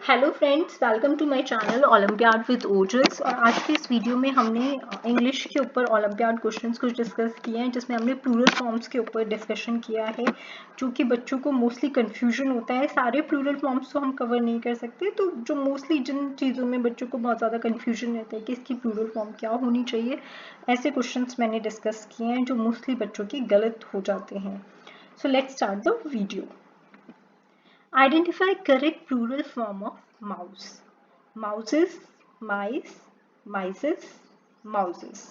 Hello friends, welcome to my channel olympiad with Ojas. और आज के इस वीडियो में हमने इंग्लिश के ऊपर ओलंपियाड क्वेश्चंस कुछ डिस्कस किए हैं, जिसमें हमने प्लूरल फॉर्म्स के ऊपर डिस्कशन किया है, जो कि बच्चों को मोस्टली कंफ्यूजन होता है। सारे प्लूरल फॉर्म्स तो हम कवर नहीं कर सकते, तो जो मोस्टली जिन चीज़ों में बच्चों को बहुत ज़्यादा कन्फ्यूजन रहता है कि इसकी प्लूरल फॉर्म क्या होनी चाहिए, ऐसे क्वेश्चन मैंने डिस्कस किए हैं जो मोस्टली बच्चों की गलत हो जाते हैं। So let's start the video. Identify correct plural form of mouse. Mouses, mice, mices, mouses.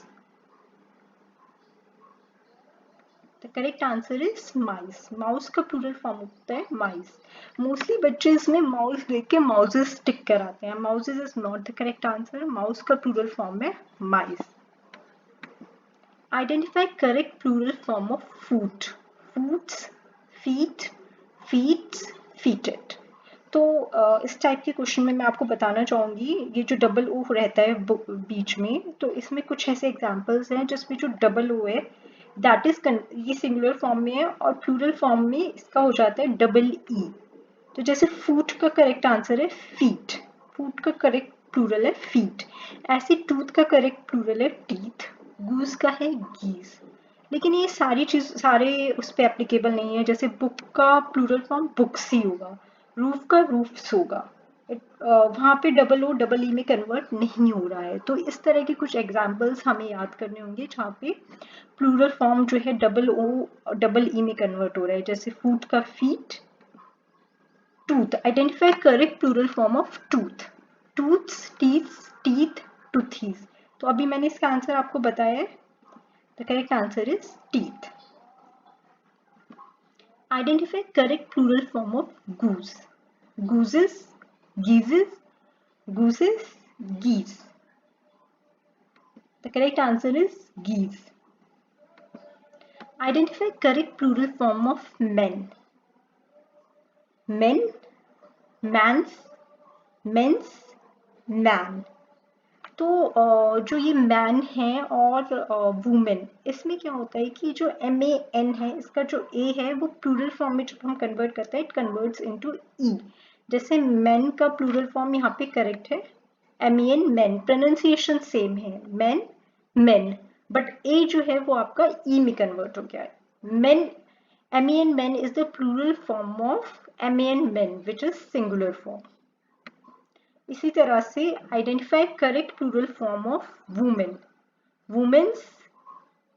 The correct answer is mice. Mouse का plural form होता है mice. Mostly बच्चे इसमें mouse देख के mouses टिक कराते हैं. Mouses is not the correct answer. Mouse का plural form है mice. Identify correct plural form of foot. Foots, feet, feet, feeted. तो इस टाइप के क्वेश्चन में मैं आपको बताना चाहूँगी, ये जो डबल ओ रहता है बीच में, तो इसमें कुछ ऐसे एग्जांपल्स हैं जिसमें जो डबल ओ है दैट इज ये सिंगुलर फॉर्म में है और प्लूरल फॉर्म में इसका हो जाता है डबल ई। तो जैसे फूट का करेक्ट आंसर है फीट, फूट का करेक्ट प्लूरल है फीट। ऐसे टूथ का करेक्ट प्लूरल है टीथ, गूज का है गीज। लेकिन ये सारी चीज सारे उस पर एप्लीकेबल नहीं है। जैसे बुक का प्लूरल फॉर्म बुक्स ही होगा, रूफ का रूफ्स होगा, वहाँ पे डबल ओ डबल ई में कन्वर्ट नहीं हो रहा है। तो इस तरह के कुछ एग्जाम्पल्स हमें याद करने होंगे जहाँ पे प्लूरल फॉर्म जो है डबल ओ डबल ई में कन्वर्ट हो रहा है। जैसे फूट का feet, tooth. Identify correct plural form of tooth. Tooths, teeths, teeth, toothies. तो अभी मैंने इसका आंसर आपको बताया है। The correct answer is teeth. Identify correct plural form of goose. Gooses, geeses, gooses, geese. The correct answer is geese. Identify correct plural form of men. Men, mans, men's, man. तो जो ये man है और women, इसमें क्या होता है कि जो MAN है, इसका जो ए है वो प्लूरल फॉर्म में जब हम कन्वर्ट करते हैं इट कन्वर्ट्स इनटू ई। जैसे मैन का प्लूरल फॉर्म यहाँ पे करेक्ट है MEN, मैन। प्रोनाउंसिएशन सेम है मैन मेन, बट ए जो है वो आपका ई में कन्वर्ट हो गया है। Men, MEN man is the plural form of MAN man which is singular form. इसी तरह से identify correct plural form of women. Womens,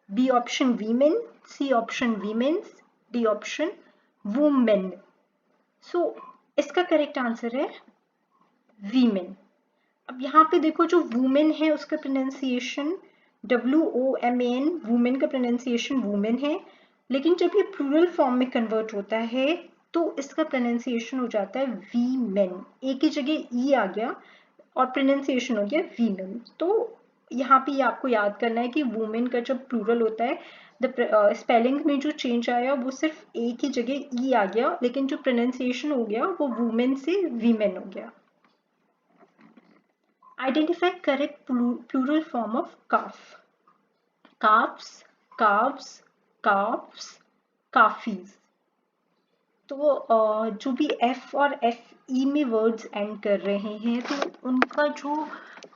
B option women, C option womens, D option women. So इसका correct answer है women. अब यहाँ पे देखो जो वुमेन है उसका प्रोनाउंसिएशन WOMAN, वुमेन का प्रोनाउंसिएशन वुमेन है, लेकिन जब ये प्लूरल फॉर्म में कन्वर्ट होता है तो इसका प्रोनाउंसिएशन हो जाता है वी मेन। एक ही जगह ई आ गया और प्रोनाउंसिएशन हो गया वीमेन। तो यहाँ पे आपको याद करना है कि वुमेन का जब प्लूरल होता है द स्पेलिंग में जो चेंज आया वो सिर्फ एक ही जगह ई आ गया, लेकिन जो प्रोनाउंसिएशन हो गया वो वुमेन से वीमेन हो गया। Identify correct plural form of calf. Calves, calves, calves, calfies. तो जो भी F और FE में वर्ड्स एंड कर रहे हैं तो उनका जो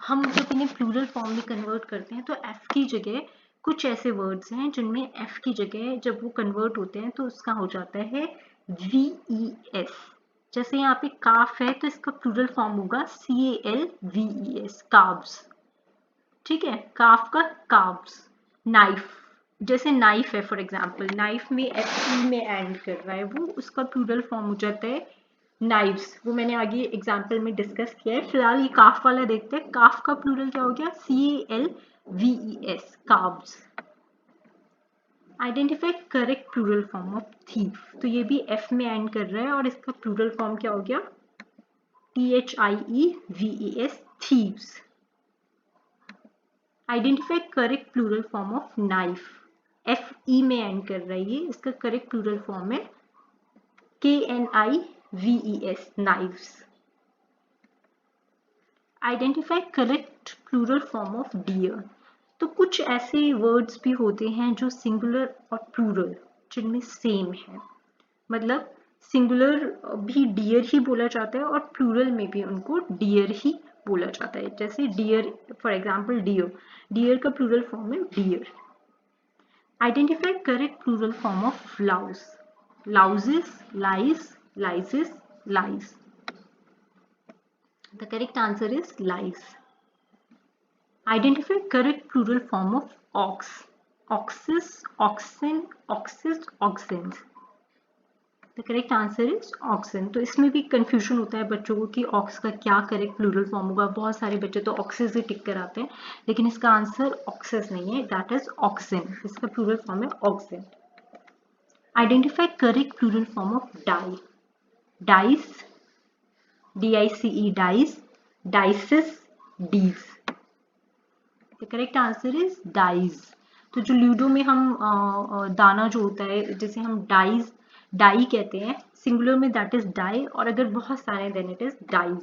हम जब इन्हें प्लूरल फॉर्म में कन्वर्ट करते हैं तो F की जगह कुछ ऐसे वर्ड्स हैं जिनमें F की जगह जब वो कन्वर्ट होते हैं तो उसका हो जाता है VES। जैसे यहाँ पे काफ है तो इसका प्लूरल फॉर्म होगा CALVES, काव्स। ठीक है, काफ का काव्स। नाइफ, जैसे नाइफ है फॉर एग्जांपल, नाइफ में FE में एंड कर रहा है वो, उसका प्लूरल फॉर्म हो जाता है नाइव्स। वो मैंने आगे एग्जांपल में डिस्कस किया है। फिलहाल ये काफ वाला देखते हैं। काफ का प्लूरल क्या हो गया? CALVES, calves. Identify correct plural form of thief. तो ये भी F में एंड कर रहा है और इसका प्लूरल फॉर्म क्या हो गया? THIEVES, thieves. Identify correct plural form of knife. FE में एंड कर रहा है ये, इसका करेक्ट प्लूरल फॉर्म है KNIVES, knives. Identify correct plural form of deer. तो कुछ ऐसे वर्ड्स भी होते हैं जो सिंगुलर और प्लूरल जिनमें सेम है। मतलब सिंगुलर भी डियर ही बोला जाता है और प्लूरल में भी उनको डियर ही बोला जाता है। जैसे deer, for example deer, deer का प्लूरल फॉर्म है deer. Identify correct plural form of louse. louses, lies, lices, lies. The correct answer is lies. Identify correct plural form of ox. Oxes, oxen, oxes, oxens. The correct answer is oxen. तो इसमें भी confusion होता है बच्चों को कि aux का क्या करेक्ट प्लूरल फॉर्म होगा। बहुत सारे बच्चे तो ऑक्सेस ही टिक कर आते हैं, लेकिन इसका आंसर ऑक्सेस नहीं है, दैट इज ऑक्सन। इसका प्लूरल फॉर्म है oxen. Identify correct plural form of die. Dice, D-I-C-E, dice, dices, dies. The correct answer is dice. तो जो लूडो में हम दाना जो होता है, जैसे हम डाइज, डाई कहते हैं, सिंगुलर में दैट इज डाई, और अगर बहुत सारे then it is dies.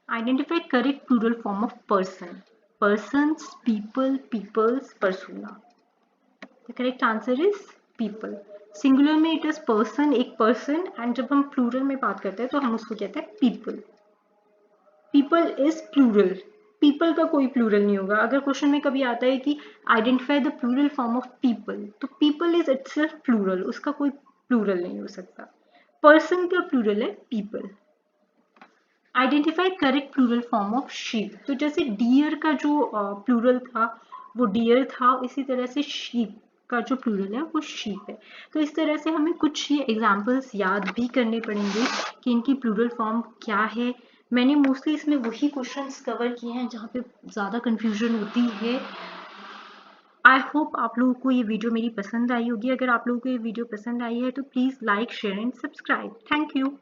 Identify correct plural form of person. Persons, people, peoples, persona. The correct answer is people. Singular में इट इज पर्सन, एक पर्सन, एंड जब हम प्लूरल में बात करते हैं तो हम उसको कहते हैं people. People is plural, people का कोई प्लूरल नहीं होगा। अगर क्वेश्चन में कभी आता है कि identify the plural form of people, तो पीपल इज इटसेल्फ प्लूरल, उसका कोई प्लूरल नहीं हो सकता। पर्सन का प्लूरल है people. Identify correct plural form of sheep. तो जैसे डियर का जो प्लूरल था वो डियर था, इसी तरह से शीप का जो प्लूरल है वो शीप है। तो इस तरह से हमें कुछ ये एग्जाम्पल्स याद भी करने पड़ेंगे कि इनकी प्लूरल फॉर्म क्या है। मैंने मोस्टली इसमें वही क्वेश्चंस कवर किए हैं जहाँ पे ज़्यादा कंफ्यूजन होती है। आई होप आप लोगों को ये वीडियो मेरी पसंद आई होगी। अगर आप लोगों को ये वीडियो पसंद आई है तो please like, share and subscribe. Thank you.